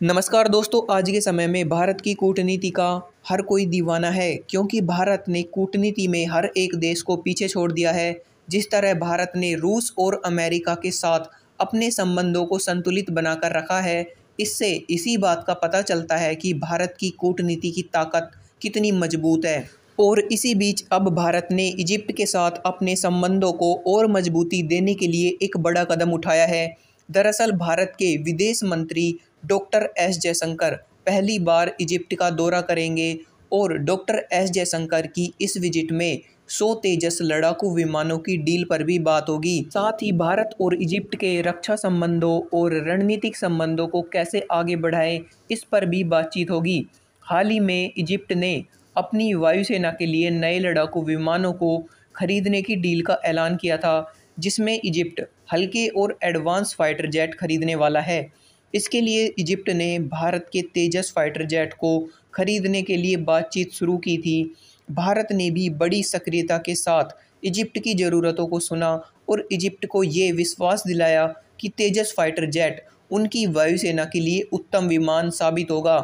नमस्कार दोस्तों, आज के समय में भारत की कूटनीति का हर कोई दीवाना है क्योंकि भारत ने कूटनीति में हर एक देश को पीछे छोड़ दिया है। जिस तरह भारत ने रूस और अमेरिका के साथ अपने संबंधों को संतुलित बनाकर रखा है, इससे इसी बात का पता चलता है कि भारत की कूटनीति की ताकत कितनी मजबूत है। और इसी बीच अब भारत ने इजिप्ट के साथ अपने संबंधों को और मजबूती देने के लिए एक बड़ा कदम उठाया है। दरअसल भारत के विदेश मंत्री डॉक्टर एस जयशंकर पहली बार इजिप्ट का दौरा करेंगे और डॉक्टर एस जयशंकर की इस विजिट में 100 तेजस लड़ाकू विमानों की डील पर भी बात होगी। साथ ही भारत और इजिप्ट के रक्षा संबंधों और रणनीतिक संबंधों को कैसे आगे बढ़ाएं, इस पर भी बातचीत होगी। हाल ही में इजिप्ट ने अपनी वायुसेना के लिए नए लड़ाकू विमानों को खरीदने की डील का ऐलान किया था, जिसमें इजिप्ट हल्के और एडवांस फाइटर जेट खरीदने वाला है। इसके लिए इजिप्ट ने भारत के तेजस फाइटर जेट को खरीदने के लिए बातचीत शुरू की थी। भारत ने भी बड़ी सक्रियता के साथ इजिप्ट की ज़रूरतों को सुना और इजिप्ट को ये विश्वास दिलाया कि तेजस फाइटर जेट उनकी वायुसेना के लिए उत्तम विमान साबित होगा।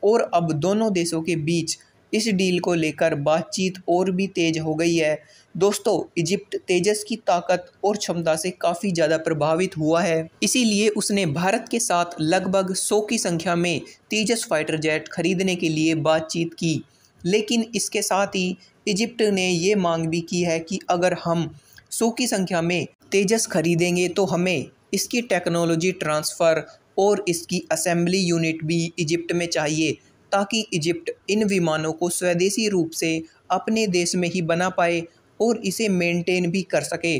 और अब दोनों देशों के बीच इस डील को लेकर बातचीत और भी तेज हो गई है। दोस्तों, इजिप्ट तेजस की ताकत और क्षमता से काफ़ी ज़्यादा प्रभावित हुआ है, इसीलिए उसने भारत के साथ लगभग 100 की संख्या में तेजस फाइटर जेट खरीदने के लिए बातचीत की। लेकिन इसके साथ ही इजिप्ट ने ये मांग भी की है कि अगर हम 100 की संख्या में तेजस खरीदेंगे तो हमें इसकी टेक्नोलॉजी ट्रांसफ़र और इसकी असेंबली यूनिट भी इजिप्ट में चाहिए, ताकि इजिप्ट इन विमानों को स्वदेशी रूप से अपने देश में ही बना पाए और इसे मेंटेन भी कर सके।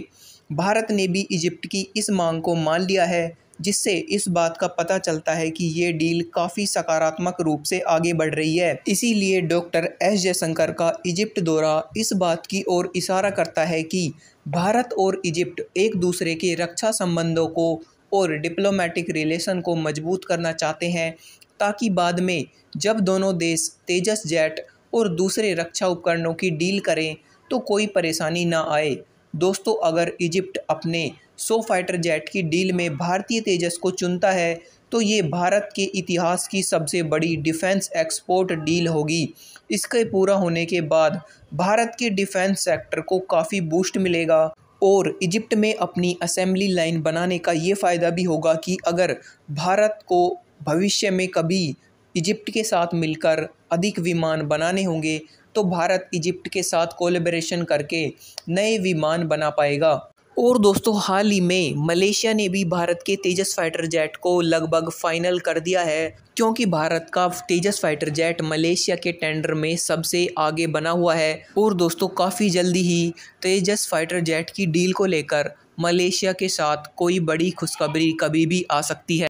भारत ने भी इजिप्ट की इस मांग को मान लिया है, जिससे इस बात का पता चलता है कि ये डील काफ़ी सकारात्मक रूप से आगे बढ़ रही है। इसीलिए डॉक्टर एस जयशंकर का इजिप्ट दौरा इस बात की ओर इशारा करता है कि भारत और इजिप्ट एक दूसरे के रक्षा संबंधों को और डिप्लोमेटिक रिलेशन को मजबूत करना चाहते हैं, ताकि बाद में जब दोनों देश तेजस जेट और दूसरे रक्षा उपकरणों की डील करें तो कोई परेशानी ना आए। दोस्तों, अगर इजिप्ट अपने 100 फाइटर जेट की डील में भारतीय तेजस को चुनता है तो ये भारत के इतिहास की सबसे बड़ी डिफेंस एक्सपोर्ट डील होगी। इसके पूरा होने के बाद भारत के डिफेंस सेक्टर को काफ़ी बूस्ट मिलेगा और इजिप्ट में अपनी असेंबली लाइन बनाने का ये फ़ायदा भी होगा कि अगर भारत को भविष्य में कभी इजिप्ट के साथ मिलकर अधिक विमान बनाने होंगे तो भारत इजिप्ट के साथ कोलैबोरेशन करके नए विमान बना पाएगा। और दोस्तों, हाल ही में मलेशिया ने भी भारत के तेजस फाइटर जेट को लगभग फाइनल कर दिया है, क्योंकि भारत का तेजस फाइटर जेट मलेशिया के टेंडर में सबसे आगे बना हुआ है। और दोस्तों, काफ़ी जल्दी ही तेजस फाइटर जेट की डील को लेकर मलेशिया के साथ कोई बड़ी खुशखबरी कभी भी आ सकती है।